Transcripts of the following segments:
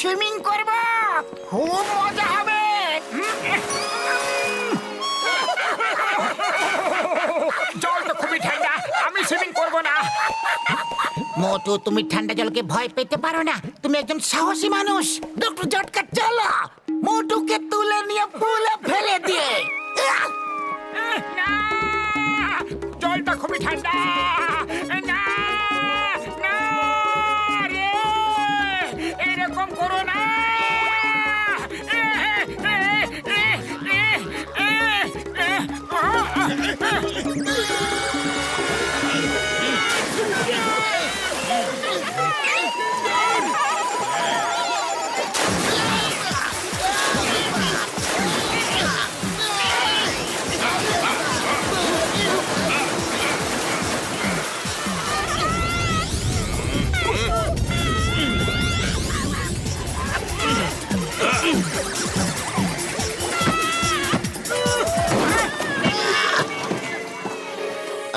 Swimming করব, খুব মজা হবে। জল তো খুবই ঠান্ডা, আমি সুইমিং করব না। মোটু, তুমি ঠান্ডা জলকে ভয় পেতে পারো না। তুমি একজন সাহসী মানুষ। ডক্টর জটকা, চলো মোটুকে তুলে নিয়ে পুলে ফেলে দিয়ে। না, জলটা খুবই ঠান্ডা। না না রে, এরকম করো না।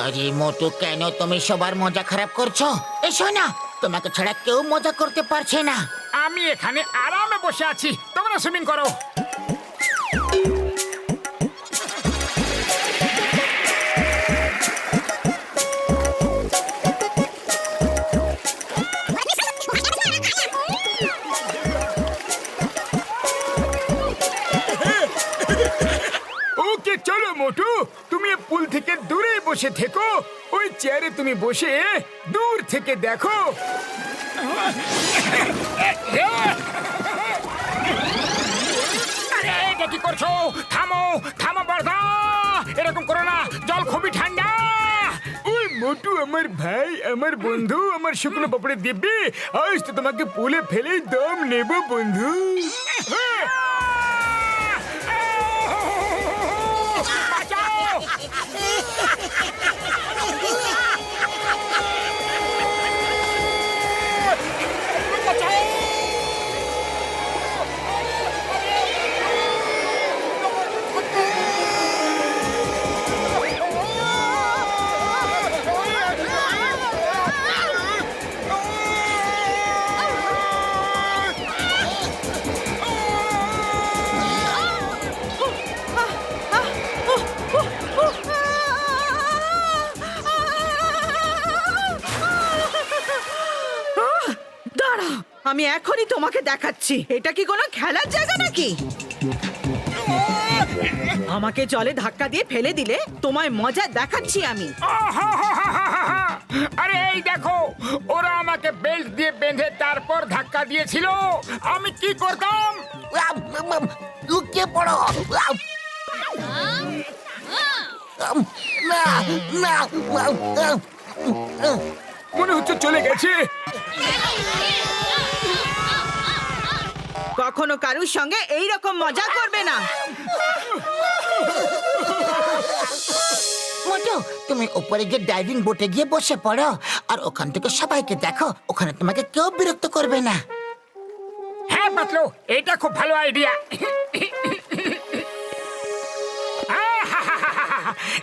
আরে মোটু, কেন তুমি সবার মজা খারাপ করছো? এসো না, তোমাকে ছাড়া কেউ মজা করতে পারছে না। আমি এখানে আরামে বসে আছি, তোমরা সুইমিং করো। ওকে, চলো মোটু, তুমি পুল থেকে দূরে বসে থেকো। ওই চেয়ারে তুমি বসে দূর থেকে দেখো। আরে, এটা কি করছো? থামো থামো বর্দা, এরকম করো না, জল খুবই ঠান্ডা। ওই মোটু আমার ভাই, আমার বন্ধু, আমার শুকনো পাপড়ে দিব্যি, আজ তো তোমাকে পুলে ফেলে দম নেব বন্ধু। আমি এখনই তোমাকে দেখাচ্ছি, এটা কি কোনো খেলার জায়গা নাকি? আমাকে জলে ধাক্কা দিয়ে ফেলে দিলে তোমায় মজা দেখাচ্ছি আমি। আরে এই দেখো, ওরা আমাকে বেল্ট দিয়ে বেঁধে তারপর ধাক্কা দিয়েছিল। আমি কি করতাম? লুকিয়ে পড়ো। মনে হচ্ছে চলে গেছে। কখনো কারুর সঙ্গে এই রকম মজা করবে না। মোটু, তুমি উপরে গিয়ে ডাইভিং বোটে গিয়ে বসে পড়ো, আর ওখান থেকে সবাইকে দেখো। ওখানে তোমাকে কেউ বিরক্ত করবে না। হ্যাঁ পাতলু, এটা খুব ভালো আইডিয়া।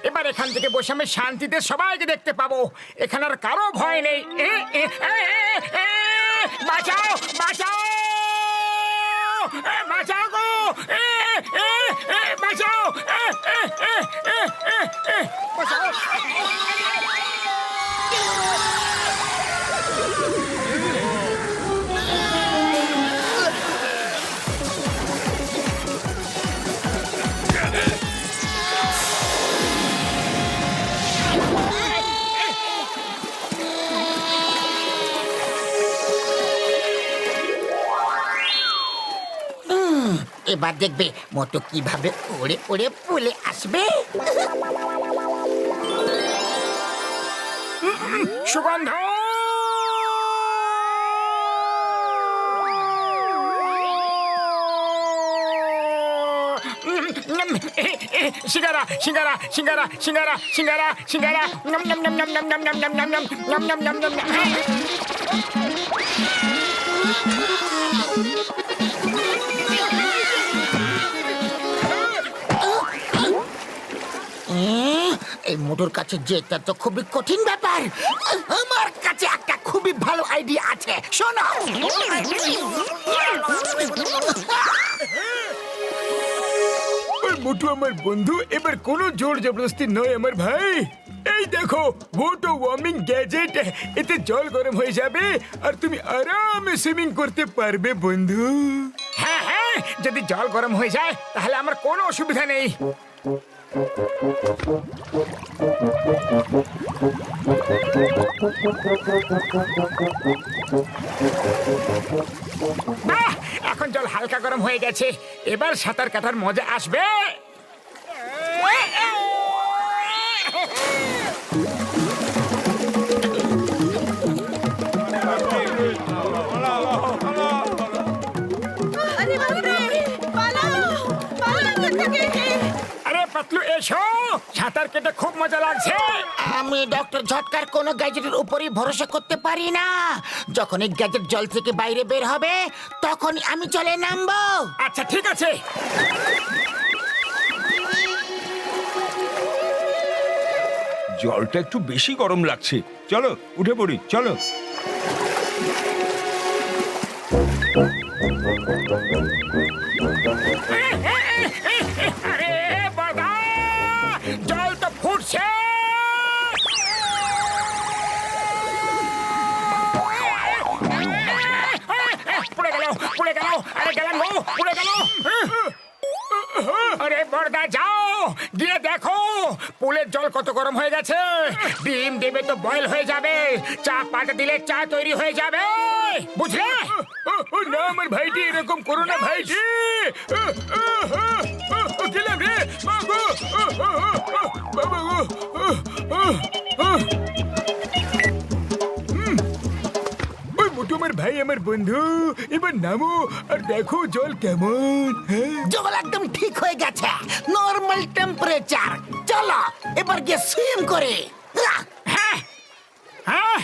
এবার এখান থেকে বসে আমি শান্তিতে সবাইকে দেখতে পাবো। এখানে আর কারো ভয় নেই। বাঁচাও বাঁচাও বাঁচাও গো, বাঁচাও বাঁচাও। এবার দেখবে মোটু কিভাবে উড়ে উড়ে পুলে আসবে। সুগন্ধ, সিঙ্গারা সিঙ্গারা সিঙ্গারা সিঙ্গারা সিঙ্গারা সিঙ্গারা, নম নম নম নম নম নম নম নম নম নম নম নম নম। এই মোটর কাছে যেটা তো খুবই কঠিন ব্যাপার। আমার কাছে একটা খুবই ভালো আইডিয়া আছে, শোনো। ওই মোটু আমার বন্ধু, এবার কোনো জোর জবরদস্তি নয় আমার ভাই। এই দেখো মোটো ওয়ার্মিং গ্যাজেট, এতে জল গরম হয়ে যাবে আর তুমি আরামে সুইমিং করতে পারবে বন্ধু। হ্যাঁ হ্যাঁ, যদি জল গরম হয়ে যায় তাহলে আমার কোনো অসুবিধা নেই। বাহ, এখন জল হালকা গরম হয়ে গেছে, এবার সাঁতার কাটার মজা আসবে। আরে বাপরে, পালাও পালাও এখান থেকে। আরে পাতলু, এসো, সাঁতার কেটে খুব মজা লাগছে। আমি ডক্টর ঝটকার কোনো গ্যাজেটের উপরই ভরসা করতে পারি না। যখন এই গ্যাজেট জল থেকে বাইরে বের হবে তখনই আমি জলে নামবো। আচ্ছা ঠিক আছে। জলটা একটু বেশি গরম লাগছে, চলো উঠে পড়ি, চলো। আরে বাবা, জল তো ফুটছে। পড়ে গেল, পড়ে গেল, আরে গেলাম গো, পড়ে গেল। আরে বড়দা, যাও গিয়ে দেখো পুলের জল কত গরম হয়ে গেছে। ডিম দেবে তো বয়েল হয়ে যাবে, চা পাতা দিলে চা তৈরি হয়ে যাবে, বুঝলে? না আমার ভাইটি, এরকম করো না ভাইটি। গেলাম রে মা গো, বাবা গো। ওই মোটু আমার ভাই, আমার বন্ধু, এবার নামো আর দেখো জল কেমন। হ্যাঁ জল একদম ঠিক হয়ে গেছে, নরমাল টেম্পারেচার। চলো এবার গিয়ে সুইম করে। হ্যাঁ হ্যাঁ,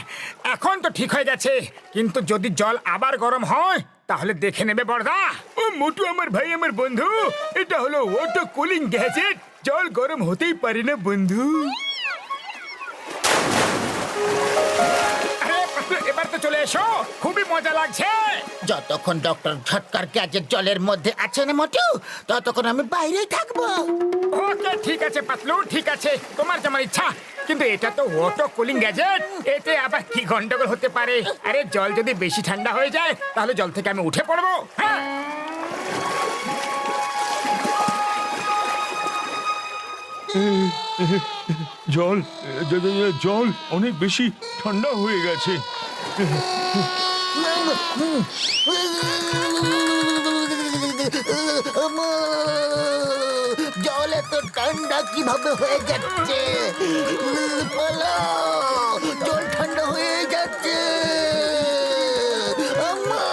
এখন তো ঠিক হয়ে গেছে, কিন্তু যদি জল আবার গরম হয় তাহলে দেখে নেবে বড়দা। ও মোটু আমার ভাই, আমার বন্ধু, এটা হলো ওয়াটার কুলিং গ্যাজেট, জল গরম হতেই পারে না বন্ধু। আরে পাতলু, এবার তো চলে এসো, খুবই মজা লাগছে। যতক্ষণ ডক্টর ঝটকার গ্যাজেট জলের মধ্যে আছে না মোটু, ততক্ষণ আমি বাইরেই থাকবো। ওকে ঠিক আছে পাতলু, ঠিক আছে, তোমার যেমন ইচ্ছা, কিন্তু এটা তো ওয়াটার কুলিং গ্যাজেট, এতে আবার কি গন্ডগোল হতে পারে? আরে জল যদি বেশি ঠান্ডা হয়ে যায় তাহলে জল থেকে আমি উঠে পড়বো। হ্যাঁ জল জল অনেক বেশি ঠান্ডা হয়ে গেছে। জল এত ঠান্ডা কিভাবে হয়ে যাচ্ছে? পালাও, জল ঠান্ডা হয়ে যাচ্ছে। আম্মা!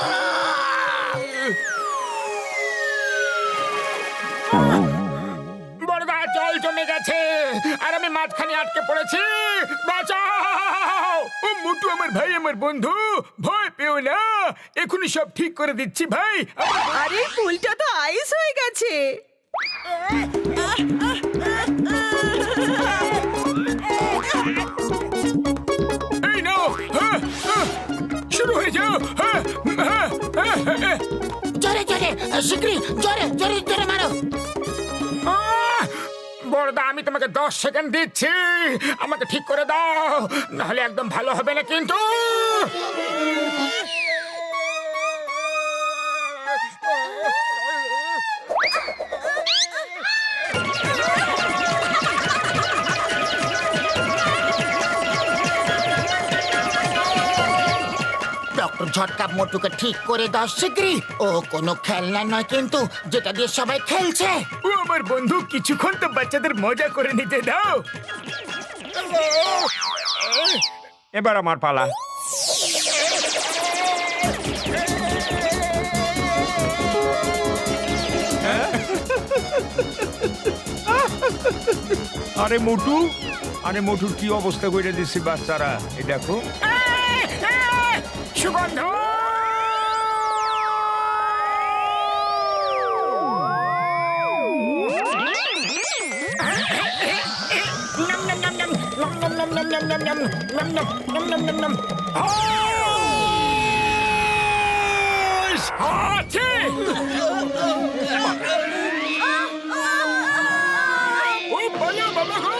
বড়দা, জল জমে গেছে আর আমি মাঝখানে আটকে পড়েছি, বাঁচাও। ও মোটু আমার ভাই, আমার বন্ধু, ভয় পেও না, এখনই সব ঠিক করে দিচ্ছি ভাই। আরে পুলটা তো আইস হয়ে গেছে। এই নাও, শুরু হয়ে যাও। জোরে জোরে, শিগগিরই, জোরে জোরে জোরে মারো। বড়দা, আমি তোমাকে 10 সেকেন্ড দিচ্ছি, আমাকে ঠিক করে দাও, নাহলে একদম ভালো হবে না কিন্তু। ডক্টর ঝটকা মোটুকে ঠিক করে দাও শিগগিরই। ও কোনো খেলনা নয় কিন্তু, যেটা দিয়ে সবাই খেলছে। ও আমার বন্ধু, কিছুক্ষণ তো বাচ্চাদের মজা করে নিতে দাও। এবার আমার পালা। আরে মোটুর কি অবস্থা করে দিচ্ছে বাচ্চারা, এই দেখো। সুগন্ধ, আছে ও বলো বাবা গো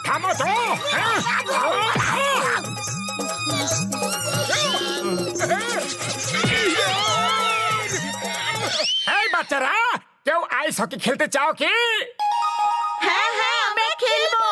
থামো তো এই বাচ্চারা কেউ আইস হকি খেলতে চাও কি? হ্যাঁ হ্যাঁ আমরা খেলবো।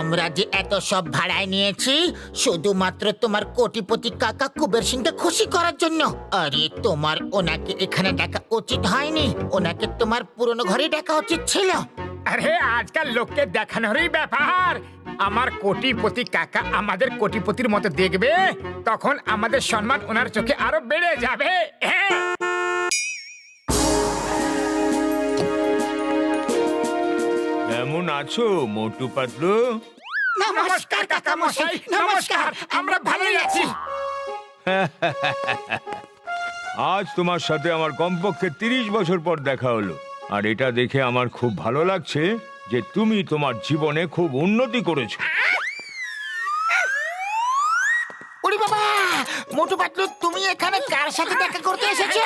আমরা যে এত সব ভাড়ায় নিয়েছি শুধুমাত্র তোমার কোটিপতি কাকা কুবের সিংকে খুশি করার জন্য। আরে তোমার ওনাকে এখানে ডাকা উচিত হয়নি, ওনাকে তোমার পুরনো ঘরে ডাকা উচিত ছিল। আরে আজকাল লোককে দেখানোরই ব্যাপার। আমার কোটিপতি কাকা আমাদের কোটিপতির মতো দেখবে, তখন আমাদের সম্মান ওনার চোখে আরো বেড়ে যাবে। কেমন আছো মোটু পাতলু? নমস্কার কাকা মশাই, নমস্কার। আমরা ভালোই আছি। আজ তোমার সাথে আমার কমপক্ষে 30 বছর পর দেখা হলো, আর এটা দেখে আমার খুব ভালো লাগছে যে তুমি তোমার জীবনে খুব উন্নতি করেছো। ওরে বাবা, মোটু পাতলু তুমি এখানে কার সাথে দেখা করতে এসেছো?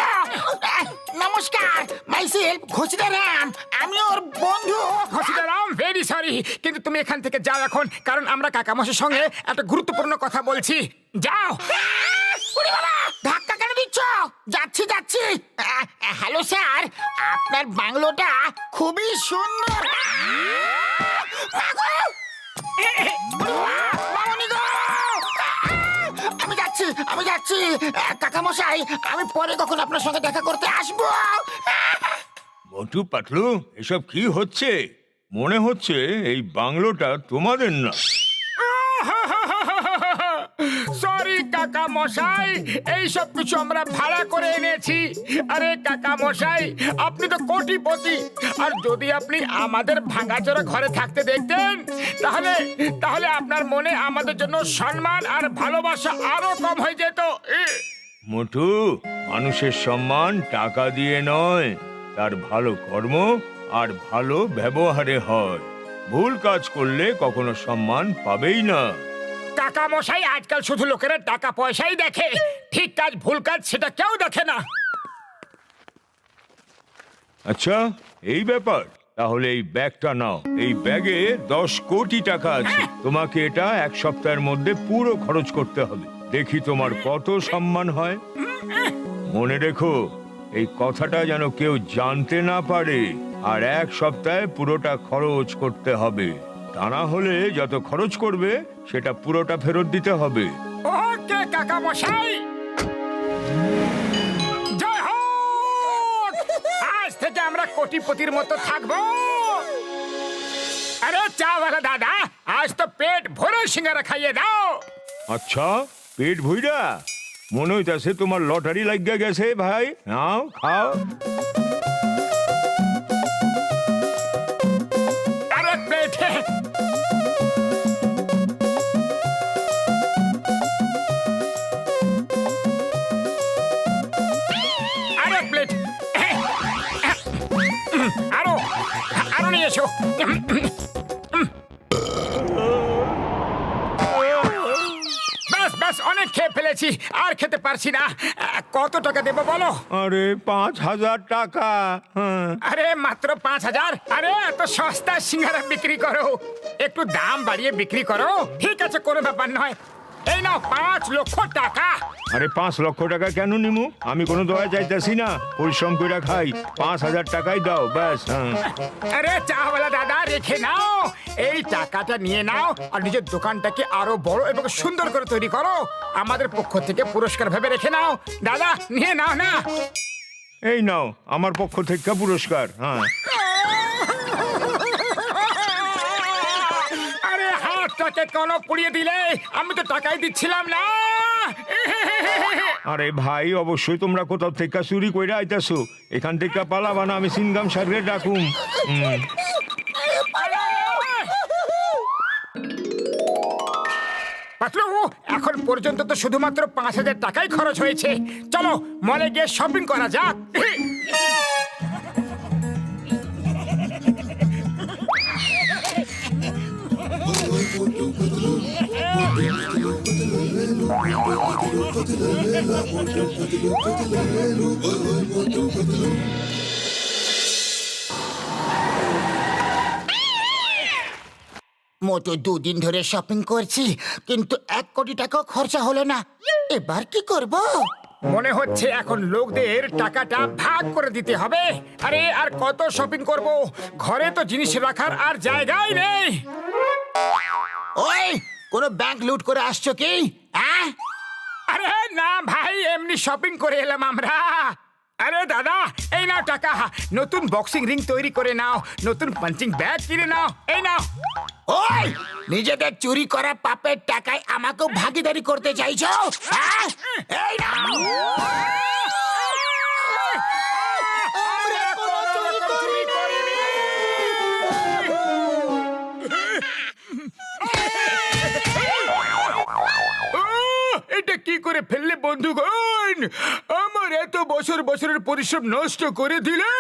নমস্কার, মাইসেলফ ঘোষিদারাম, আমি ওর বন্ধু। ঘোষিদারাম, ভেরি সরি, কিন্তু তুমি এখান থেকে যাও এখন, কারণ আমরা কাকামশাইয়ের সঙ্গে একটা গুরুত্বপূর্ণ কথা বলছি। যাও। ওরে বাবা, ধাক্কা কেন দিচ্ছ? যাচ্ছি যাচ্ছি। হ্যালো স্যার, আপনার বাংলোটা খুবই সুন্দর। আমি যাচ্ছি কাকা মশাই, আমি পরে কখন আপনার সঙ্গে দেখা করতে আসবো। মোটু পাতলু, এসব কি হচ্ছে? মনে হচ্ছে এই বাংলোটা তোমাদের না। সরি কাকা মশাই, এই সব কিছু আমরা ভাড়া করে এনেছি। আরে কাকা মশাই, আপনি তো কোটিপতি, আর যদি আপনি আমাদের ভাঙাচোরা ঘরে থাকতে দেখতেন, তাহলে তাহলে আপনার মনে আমাদের জন্য সম্মান আর ভালোবাসা আরো কম হয়ে যেত। মোটু, মানুষের সম্মান টাকা দিয়ে নয়, তার ভালো কর্ম আর ভালো ব্যবহারে হয়। ভুল কাজ করলে কখনো সম্মান পাবেই না। কাকা মশাই, আজকাল শুধু লোকেরা টাকা পয়সাই দেখে, ঠিক কাজ ভুল কাজ সেটা কেউ দেখে না। আচ্ছা, এই ব্যাপার। তাহলে এই ব্যাগটা নাও। এই ব্যাগে 10 কোটি টাকা আছে। তোমাকে এটা 1 সপ্তাহের মধ্যে পুরো খরচ করতে হবে। দেখি তোমার কত সম্মান হয়। মনে রেখো, এই কথাটা যেন কেউ জানতে না পারে, আর 1 সপ্তাহে পুরোটা খরচ করতে হবে। তা না হলে যত খরচ করবে সেটা পুরোটা ফেরত দিতে হবে। ওকে কাকা মশাই, জয় হোক। আজ থেকে আমরা কোটিপতির মতো থাকবো। আরে চাওয়ালা দাদা, আজ তো পেট ভরে সিঙ্গারা খাইয়ে দাও। আচ্ছা, পেট ভইরা? মনে হইতাছে তোমার লটারি লাগিয়া গেছে ভাই। নাও, খাও। আরে পেটে প্লেট, আরো আরো নিয়ে এসো। ব্যাস ব্যাস, অনেক খেয়ে ফেলেছি, আর খেতে পারছি না। কত টাকা দেবো বলো? আরে 5,000 টাকা। হ্যাঁ। আরে মাত্র 5,000? আরে এত সস্তা সিঙ্গারা বিক্রি করো, একটু দাম বাড়িয়ে বিক্রি করো। ঠিক আছে, কোনো ব্যাপার নয়। এই নাও 5 লক্ষ টাকা। আরে 5 লক্ষ টাকা কেন নিমু? আমি কোনো দয়া চাইতেছি না, পরিশ্রম করে খাই। 5,000 টাকাই দাও ব্যাস। আরে চাওয়ালা দাদা, রেখে নাও, এই টাকাটা নিয়ে নাও আর নিজের দোকানটাকে আরো বড় এবং সুন্দর করে তৈরি করো। আমাদের পক্ষ থেকে পুরস্কার ভেবে রেখে নাও। দাদা নিয়ে নাও না। এই নাও আমার পক্ষ থেকে পুরস্কার। হ্যাঁ, আরে হাতটাকে কেন পুড়িয়ে দিলে? আমি তো টাকাই দিচ্ছিলাম না। আরে ভাই, অবশ্যই তোমরা কোথাও থেকে চুরি কইরা আইতাছো। এখান থেকে পালাবা না, আমি সিনগাম সার্ভে ডাকুম। পাতলু, এখন পর্যন্ত তো শুধুমাত্র 5,000 টাকাই খরচ হয়েছে। চলো মলে গিয়ে শপিং করা যাক। মোটু 2 দিন ধরে শপিং করছি, কিন্তু 1 কোটি টাকাও খরচা হলো না। এবার কি করব? মনে হচ্ছে এখন লোকদের টাকাটা ভাগ করে দিতে হবে। আরে আর কত শপিং করব? ঘরে তো জিনিস রাখার আর জায়গাই নেই। ওই, কোন ব্যাংক লুট করে আসছো কি? হ্যাঁ? আরে না ভাই, এমনি শপিং করে এলাম আমরা। আরে দাদা, এই নাও টাকা। নতুন বক্সিং রিং তৈরি করে নাও, নতুন পাঞ্চিং ব্যাগ কিনে নাও। এই নাও। ওই, নিজেদের চুরি করা পাপের টাকায় আমাকেও ভাগিদারি করতে চাইছো? হ্যাঁ? এই নাও। আমরা কোনো চুরি করিনি। এটা কি করে ফেললে বন্ধুগণ? আমার এত বছরের পরিশ্রম নষ্ট করে দিলে।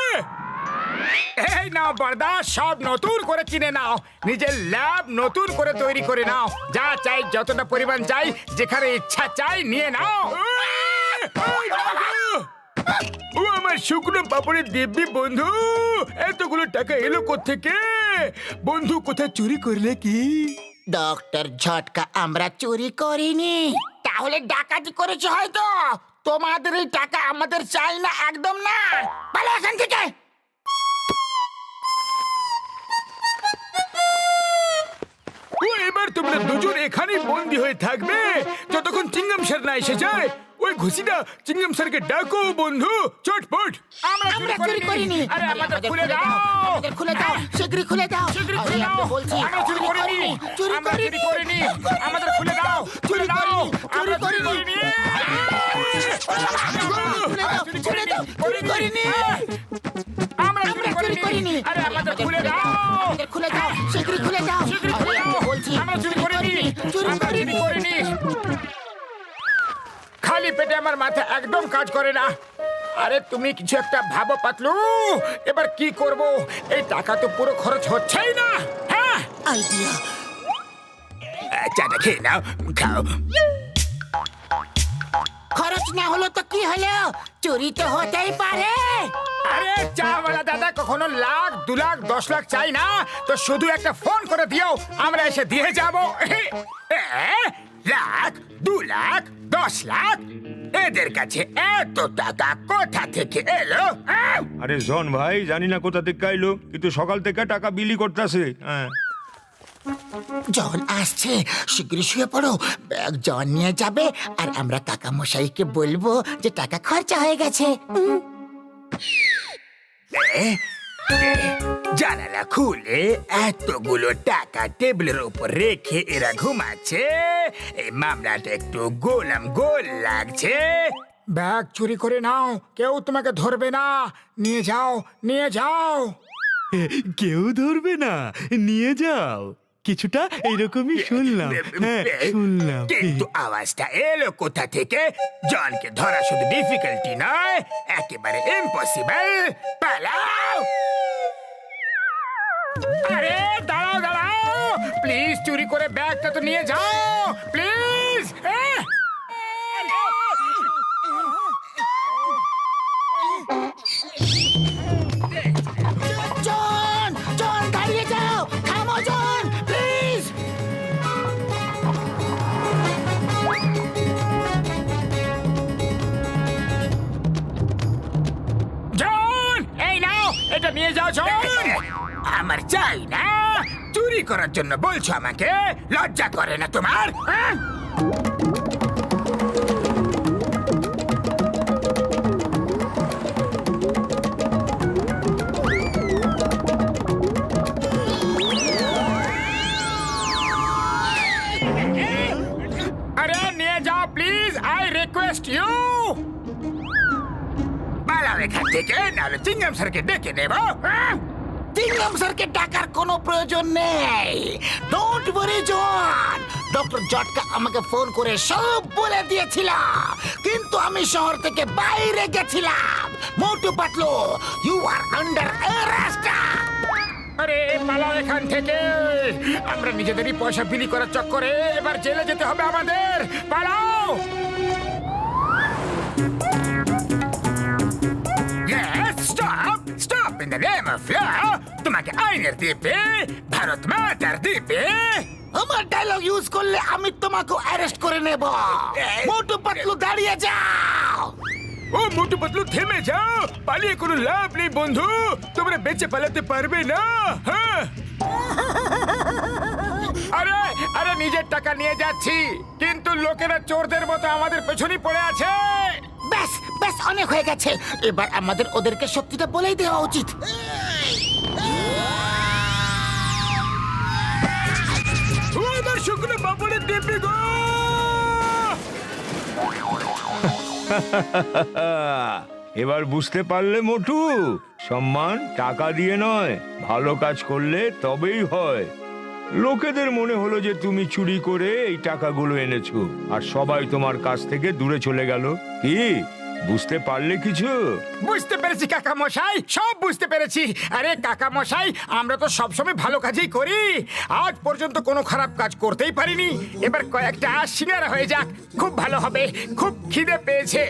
এই নাও বর্দা, সব নতুন করে কিনে নাও। নিজের ল্যাব নতুন করে তৈরি করে নাও। যা চাই, যতটা পরিমাণ চাই, যেখানে ইচ্ছা চাই নিয়ে নাও। ও আমার শুকনো পাপড়ের দিব্যি বন্ধু, এতগুলো টাকা এলো কোত্থেকে? বন্ধু কোথায় চুরি করলে কি? ডক্টর ঝটকা, আমরা চুরি করিনি। তাহলে ডাকাতি করেছো হয়তো। তোমাদের এই টাকা আমাদের চাই না, একদম না। পালা এখান থেকে। ও, এবার তোমরা দুজন এখানেই বন্দি হয়ে থাকবে যতক্ষণ চিংগাম স্যার না এসে যায়। ওই ঘুষিটা চিংগাম স্যারকে ডাকো বন্ধু, চটপট। আমরা চুরি করিনি। আরে আমাদের খুলে দাও। আমাদের খুলে দাও, শীঘ্রই খুলে দাও। শীঘ্রই খুলে আরে, দাও। আমি বলছি, আমরা চুরি করিনি। চুরি আমরা চুরি করিনি। করিনি। আমাদের খুলে দাও। খুলে দাও। আমরা চুরি করিনি। খুলে দাও, খুলে দাও, চুরি করিনি। আমরা চুরি করিনি। আরে আমাদের খুলে দাও। আমাদের খুলে দাও, শীঘ্রই খুলে দাও। শীঘ্রই আরে, খুলে আমি দাও। বলছি, আমরা চুরি করিনি। চুরি আমরা চুরি করিনি। করিনি। খালি পেটে আমার মাথা একদম কাজ করে না। আরে তুমি কিছু একটা ভাবো পাতলু। এবার কি করব? এই টাকা তো পুরো খরচ হচ্ছেই না। হ্যাঁ, আইডিয়া। চাটা খেয়ে নাও, খাও। খরচ না হলো তো কি হলো? চুরি তো হতেই পারে। আরে চাওয়ালা দাদা কখনো লাখ, 2 লাখ, 10 লাখ চাই না। তো শুধু একটা ফোন করে দিও, আমরা এসে দিয়ে যাব। লাখ, 2 লাখ, 10 লাখ, এদের কাছে এত টাকা কোথা থেকে এলো? আরে জন ভাই, জানি না কোথা থেকে আইলো, কিন্তু সকাল থেকে টাকা বিলি করতেছে। হ্যাঁ, জন আসছে, শীঘ্রই শুয়ে পড়ো। ব্যাগ জন নিয়ে যাবে আর আমরা কাকা মশাইকে বলবো যে টাকা খরচা হয়ে গেছে। জানালা খুলে এতগুলো টাকা টেবিলের উপর রেখে এরা ঘুমাচ্ছে। এই মামলাটা একটু গোলাম গোল লাগছে। ব্যাগ চুরি করে নাও, কেউ তোমাকে ধরবে না। নিয়ে যাও, নিয়ে যাও। কেউ ধরবে না, নিয়ে যাও। কিছুটা এইরকমই শুনলাম। হ্যাঁ, শুনলাম। কিন্তু আওয়াজটা এলো কোথা থেকে? জনকে ধরা শুধু ডিফিকাল্টি নয়, একেবারে ইম্পসিবল। পালাও! আরে দাঁড়াও, দাঁড়াও, প্লিজ চুরি করে ব্যাগটা তো নিয়ে যাও, প্লিজ। জন, জন, দাঁড়িয়ে যাও। থামো জন, প্লিজ। জন, এই নাও, এটা নিয়ে যাও জন। আমার চাই না, চুরি বিলি করার জন্য বলছো আমাকে? লজ্জা করে না তোমার? হ্যাঁ? আরে নিয়ে যাও প্লিজ, আই রিকোয়েস্ট ইউ। পালাও এখান থেকে, নাহলে চিংগাম স্যারকে ডেকে নেব। হ্যাঁ? চিংগাম স্যারকে ডাকার কোনো প্রয়োজন নেই। ডোন্ট ওয়ারি জন, ডক্টর জটকা আমাকে ফোন করে সব বলে দিয়েছিল, কিন্তু আমি শহর থেকে বাইরে গেছিলাম। Motu Patlu, you are under arrest. আরে পালাও এখান থেকে, আমরা নিজেদেরই পয়সা বিলি করার চক্করে এবার জেলে যেতে হবে আমাদের। পালাও। Stop stop in the name of law. তোমাকে আইনের দ্বীপে, ভারত মাতার দ্বীপে। আমার ডায়লগ ইউজ করলে আমি তোমাকে অ্যারেস্ট করে নেব। মোটু পাতলু দাঁড়িয়ে যাও। ও মোটু পাতলু থেমে যাও, পালিয়ে কোনো লাভ নেই বন্ধু, তোমরা বেঁচে পালাতে পারবে না। হ্যাঁ আরে আরে নিজের টাকা নিয়ে যাচ্ছি, কিন্তু লোকেরা চোরদের মতো আমাদের পেছনেই পড়ে আছে। ব্যাস ব্যাস, অনেক হয়ে গেছে। এবার আমাদের ওদেরকে সত্যিটা বলেই দেওয়া উচিত। ও আমার শুকনো বাবুরে দেবে গো। এবার বুঝতে পারলে মোটু, সম্মান টাকা দিয়ে নয়, ভালো কাজ করলে তবেই হয়। লোকেদের মনে হলো যে তুমি চুরি করে এই টাকাগুলো এনেছো, আর সবাই তোমার কাছ থেকে দূরে চলে গেল। কি বুঝতে পারলে কিছু? বুঝতে পেরেছি কাকা মশাই, সব বুঝতে পেরেছি। আরে কাকা মশাই, আমরা তো সবসময় ভালো কাজই করি, আজ পর্যন্ত কোনো খারাপ কাজ করতেই পারিনি। এবার কয়েকটা সিঙ্গারা হয়ে যাক, খুব ভালো হবে। খুব খিদে পেয়েছে।